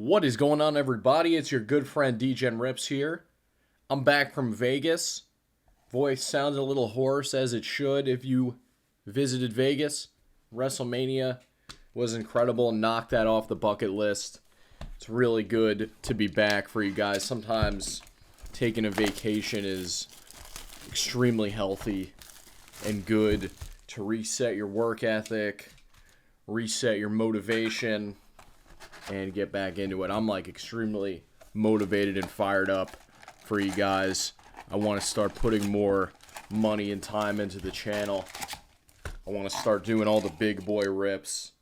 What is going on, everybody? It's your good friend DGen Rips here. I'm back from Vegas. Voice sounds a little hoarse, as it should if you visited Vegas. WrestleMania was incredible. Knocked that off the bucket list. It's really good to be back for you guys. Sometimes taking a vacation is extremely healthy and good to reset your work ethic, reset your motivation, and get back into it. I'm like extremely motivated and fired up for you guys. I want to start putting more money and time into the channel. I want to start doing all the big boy rips.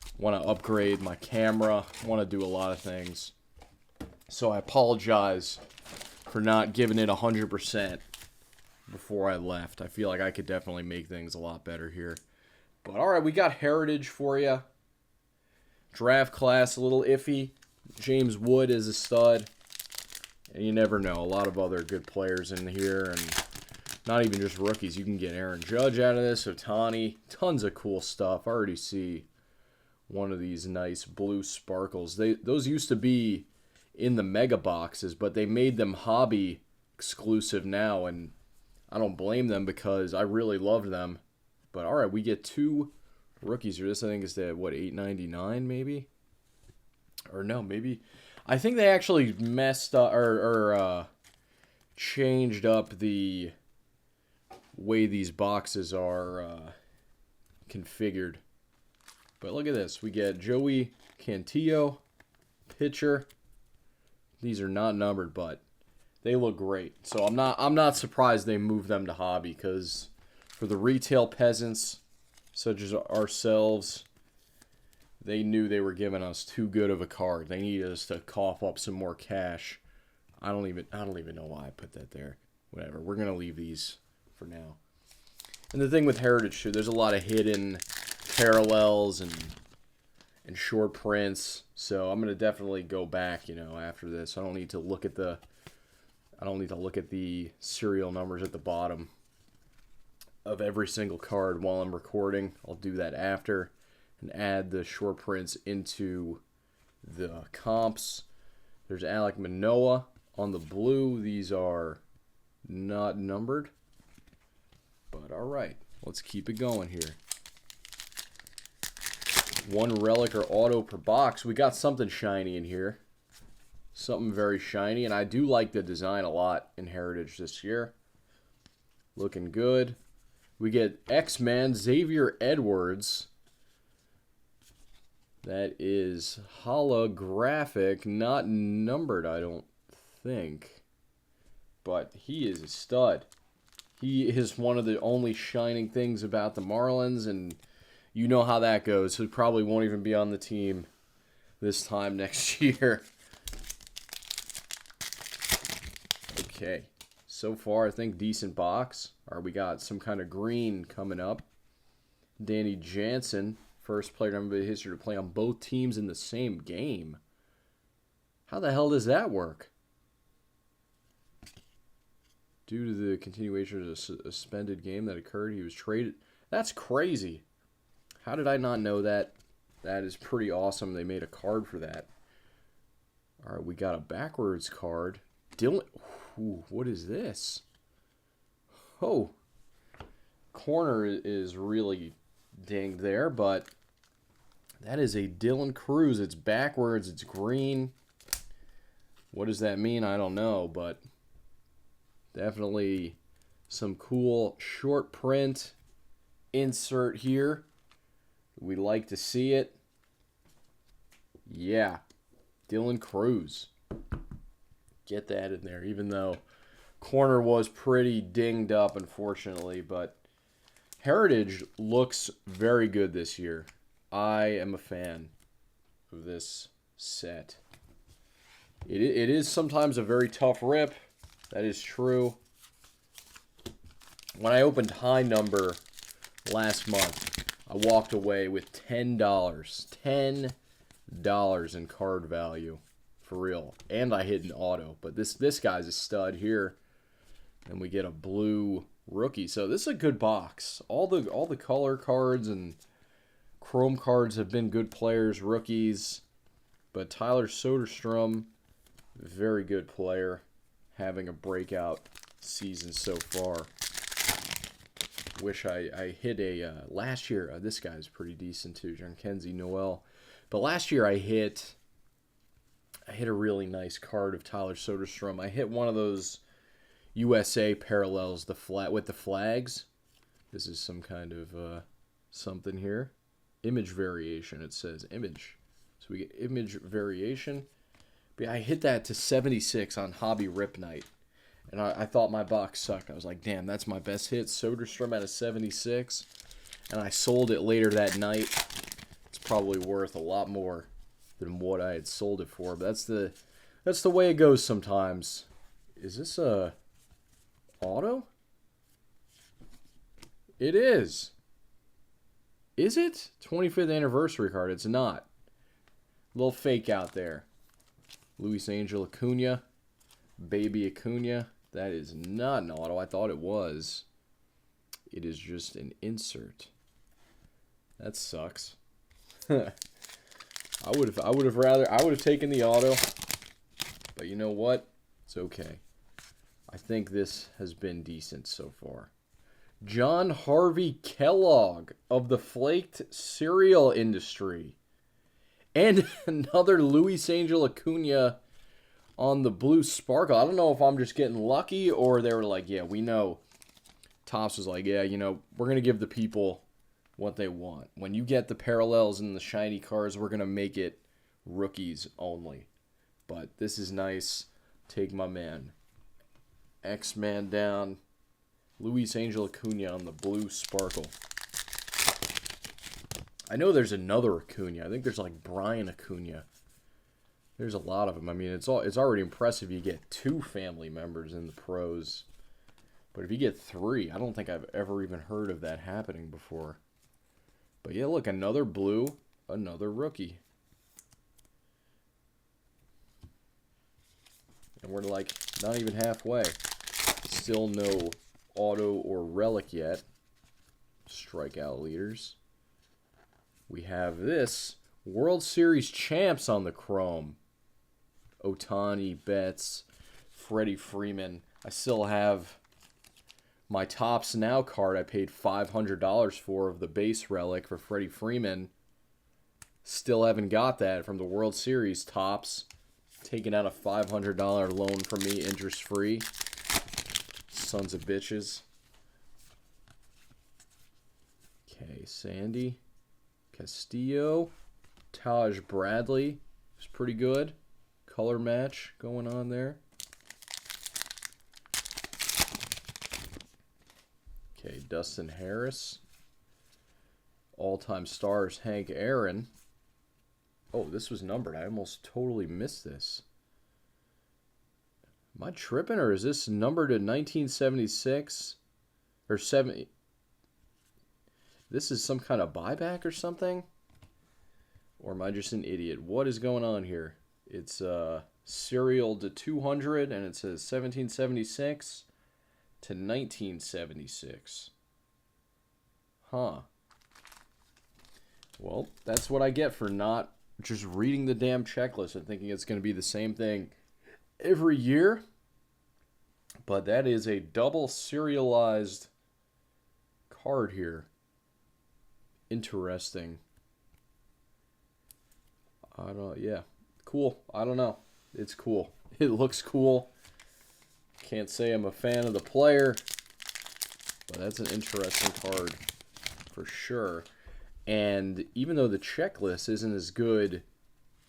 I want to upgrade my camera. I want to do a lot of things. So I apologize for not giving it 100% before I left. I feel like I could definitely make things a lot better here. But alright, we got Heritage for you. Draft class, a little iffy. James Wood is a stud. And you never know. A lot of other good players in here. And not even just rookies. You can get Aaron Judge out of this. Ohtani. Tons of cool stuff. I already see one of these nice blue sparkles. Those used to be in the mega boxes, but they made them hobby exclusive now. And I don't blame them because I really loved them. But alright, we get two rookies here. This I think is the what, $8.99 maybe, or no, maybe I think they actually messed up or changed up the way these boxes are configured. But look at this, we get Joey Cantillo, pitcher. These are not numbered, but they look great. So I'm not surprised they moved them to hobby, because for the retail peasants such as ourselves, they knew they were giving us too good of a card. They needed us to cough up some more cash. I don't even know why I put that there. Whatever. We're gonna leave these for now. And the thing with Heritage too, there's a lot of hidden parallels and short prints. So I'm gonna definitely go back, after this. I don't need to look at the serial numbers at the bottom of every single card while I'm recording. I'll do that after and add the short prints into the comps. There's Alek Manoah on the blue. These are not numbered, but all right, let's keep it going here. One relic or auto per box. We got something shiny in here, something very shiny, and I do like the design a lot in Heritage this year. Looking good. We get X-Man Xavier Edwards. That is holographic, not numbered, I don't think. But he is a stud. He is one of the only shining things about the Marlins, and you know how that goes. He probably won't even be on the team this time next year. Okay. So far, I think decent box. All right, we got some kind of green coming up. Danny Jansen, first player in NBA history to play on both teams in the same game. How the hell does that work? Due to the continuation of a suspended game that occurred, he was traded. That's crazy. How did I not know that? That is pretty awesome. They made a card for that. All right, we got a backwards card. Dylan. Ooh, what is this? Oh, corner is really dinged there, but that is a Dylan Cruz. It's backwards. It's green. What does that mean? I don't know, but definitely some cool short print insert here. We like to see it. Yeah, Dylan Cruz. Get that in there, even though corner was pretty dinged up, unfortunately. But Heritage looks very good this year. I am a fan of this set. It is sometimes a very tough rip. That is true. When I opened high number last month, I walked away with $10. $10 in card value. For real. And I hit an auto. But this guy's a stud here. And we get a blue rookie. So this is a good box. All the color cards and chrome cards have been good players, rookies. But Tyler Soderstrom, very good player, having a breakout season so far. Wish I hit a last year. This guy's pretty decent too, Kenzie Noel. But last year I hit a really nice card of Tyler Soderstrom. I hit one of those USA parallels, with the flags. This is some kind of something here. Image variation. It says image. So we get image variation. But yeah, I hit that to 76 on Hobby Rip Night. And I thought my box sucked. I was like, damn, that's my best hit. Soderstrom at a 76. And I sold it later that night. It's probably worth a lot more than what I had sold it for. But that's the way it goes sometimes. Is this a auto? It is. Is it? 25th anniversary card. It's not. Little fake out there. Luis Angel Acuna. Baby Acuna. That is not an auto. I thought it was. It is just an insert. That sucks. I would have taken the auto. But you know what? It's okay. I think this has been decent so far. John Harvey Kellogg of the flaked cereal industry. And another Luis Angel Acuna on the blue sparkle. I don't know if I'm just getting lucky or they were like, yeah, we know. Topps was like, yeah, you know, we're going to give the people what they want. When you get the parallels and the shiny cards, we're going to make it rookies only. But this is nice. Take my man. X-Man down. Luis Angel Acuna on the blue sparkle. I know there's another Acuna. I think there's like Brian Acuna. There's a lot of them. I mean, it's already impressive you get 2 family members in the pros. But if you get 3, I don't think I've ever even heard of that happening before. But yeah, look, another blue, another rookie. And we're like not even halfway. Still no auto or relic yet. Strikeout leaders. We have this World Series champs on the chrome. Ohtani, Betts, Freddie Freeman. I still have my Topps Now card I paid $500 for of the base relic for Freddie Freeman. Still haven't got that from the World Series Topps. Taking out a $500 loan from me, interest-free. Sons of bitches. Okay, Sandy. Castillo. Taj Bradley. It's pretty good. Color match going on there. Okay, Dustin Harris. All-time stars, Hank Aaron. Oh, this was numbered. I almost totally missed this. Am I tripping, or is this numbered to 1976? Or 70? This is some kind of buyback or something? Or am I just an idiot? What is going on here? It's serial to 200, and it says 1776 to 1976. Huh. Well, that's what I get for not just reading the damn checklist and thinking it's going to be the same thing every year. But that is a double serialized card here. Interesting. Yeah. Cool. I don't know. It's cool. It looks cool. Can't say I'm a fan of the player, but that's an interesting card for sure. And even though the checklist isn't as good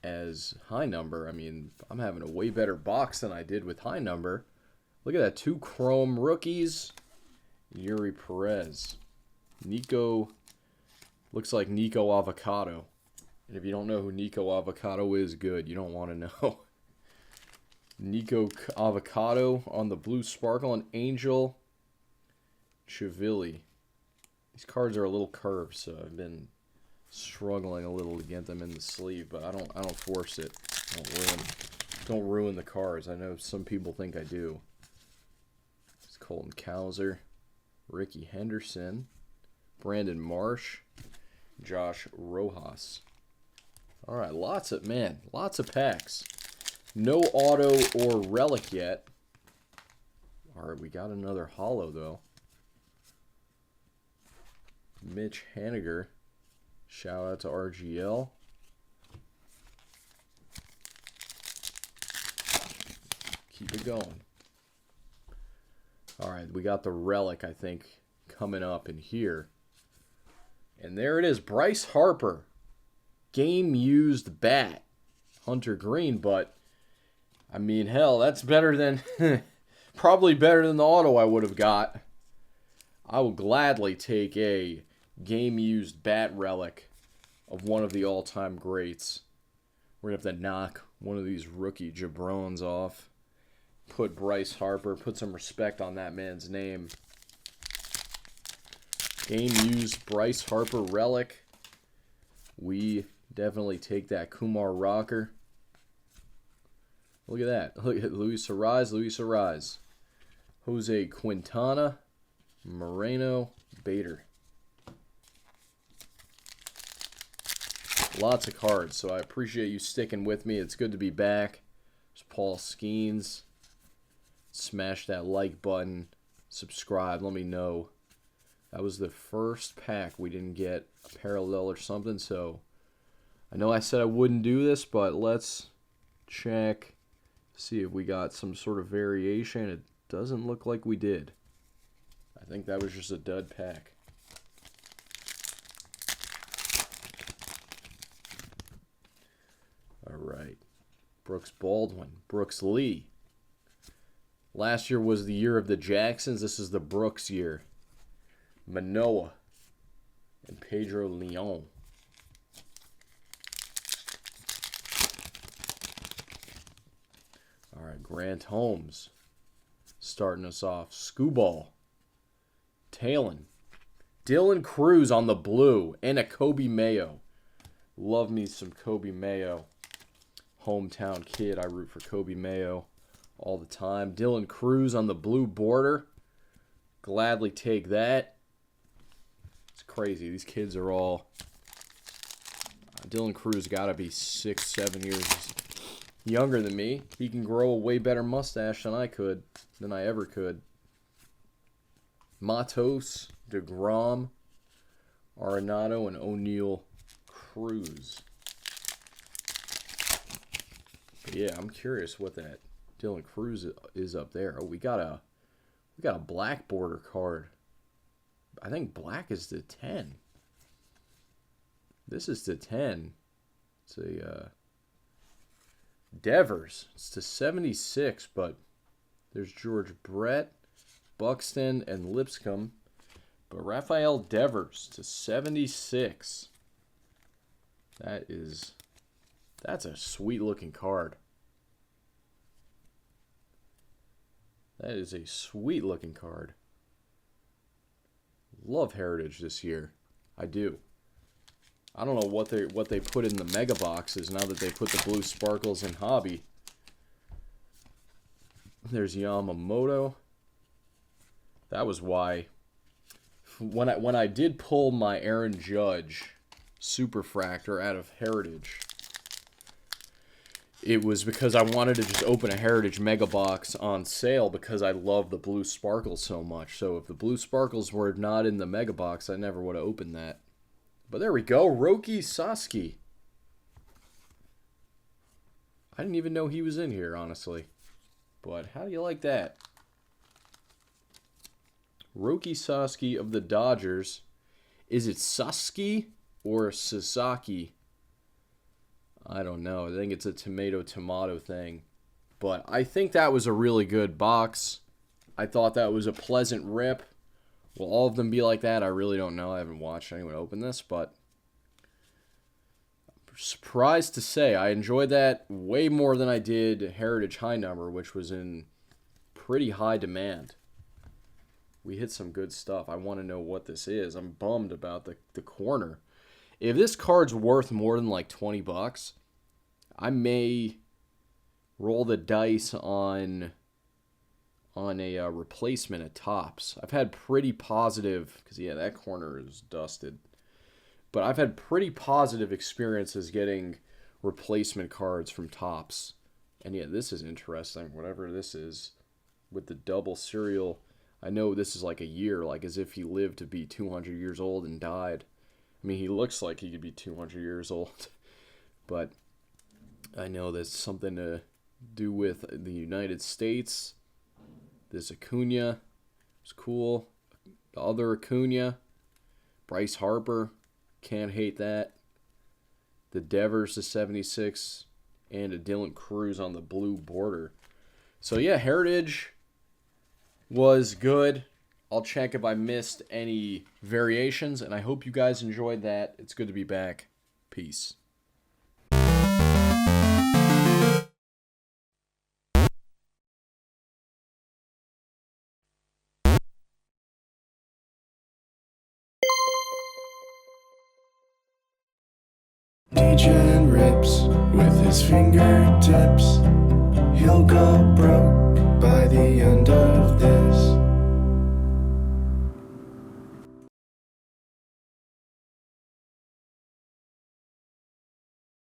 as high number, I mean, I'm having a way better box than I did with high number. Look at that. 2 chrome rookies. Yuri Perez. Nico. Looks like Nico Avocado. And if you don't know who Nico Avocado is, good. You don't want to know. Nico Avocado on the blue sparkle, and Angel Chivilli. These cards are a little curved, so I've been struggling a little to get them in the sleeve, but I don't force it. Don't ruin the cards. I know some people think I do. It's Colton Cowser, Ricky Henderson, Brandon Marsh, Josh Rojas. All right, lots of packs. No auto or relic yet. All right, we got another holo, though. Mitch Haniger. Shout out to RGL. Keep it going. All right, we got the relic, I think, coming up in here. And there it is, Bryce Harper. Game-used bat. Hunter Green, but, I mean, hell, that's better than, probably better than the auto I would have got. I will gladly take a game-used bat relic of one of the all-time greats. We're going to have to knock one of these rookie jabrones off. Put Bryce Harper, put some respect on that man's name. Game-used Bryce Harper relic. We definitely take that. Kumar Rocker. Look at that. Look at Luis Arise. Jose Quintana. Moreno. Bader. Lots of cards, so I appreciate you sticking with me. It's good to be back. There's Paul Skeens. Smash that like button. Subscribe. Let me know. That was the first pack we didn't get a parallel or something, so I know I said I wouldn't do this, but let's check, see if we got some sort of variation. It doesn't look like we did. I think that was just a dud pack. All right. Brooks Baldwin. Brooks Lee. Last year was the year of the Jacksons. This is the Brooks year. Manoah and Pedro Leon. All right, Grant Holmes starting us off. Scooball. Talon. Dylan Cruz on the blue and a Kobe Mayo. Love me some Kobe Mayo. Hometown kid. I root for Kobe Mayo all the time. Dylan Cruz on the blue border. Gladly take that. It's crazy. These kids are all... Dylan Cruz got to be 6, 7 years younger than me. He can grow a way better mustache than I ever could. Matos, DeGrom, Arenado, and O'Neal Cruz. But yeah, I'm curious what that Dylan Cruz is up there. Oh, we got a black border card. I think black is the 10. This is the 10. It's a Devers. It's to 76, but there's George Brett, Buxton, and Lipscomb. But Rafael Devers to 76. That's a sweet looking card. That is a sweet looking card. Love Heritage this year. I do. I don't know what they put in the mega boxes now that they put the blue sparkles in hobby. There's Yamamoto. That was why when I did pull my Aaron Judge Superfractor out of Heritage, it was because I wanted to just open a Heritage Mega Box on sale because I love the blue sparkles so much. So if the blue sparkles were not in the Mega Box, I never would have opened that. But there we go. Roki Sasaki. I didn't even know he was in here, honestly. But how do you like that? Roki Sasaki of the Dodgers. Is it Sasaki or Sasaki? I don't know. I think it's a tomato thing. But I think that was a really good box. I thought that was a pleasant rip. Will all of them be like that? I really don't know. I haven't watched anyone open this, but I'm surprised to say I enjoyed that way more than I did Heritage High Number, which was in pretty high demand. We hit some good stuff. I want to know what this is. I'm bummed about the corner. If this card's worth more than like $20, I may roll the dice on a replacement at Topps. I've had pretty positive, because yeah, that corner is dusted. But I've had pretty positive experiences getting replacement cards from Topps. And yeah, this is interesting. Whatever this is, with the double serial. I know this is like a year, like as if he lived to be 200 years old and died. I mean, he looks like he could be 200 years old. But I know there's something to do with the United States. This Acuna is cool. The other Acuna, Bryce Harper, can't hate that. The Devers to 76, and a Dylan Cruz on the blue border. So yeah, Heritage was good. I'll check if I missed any variations, and I hope you guys enjoyed that. It's good to be back. Peace. DJ rips with his fingertips. He'll go broke by the end of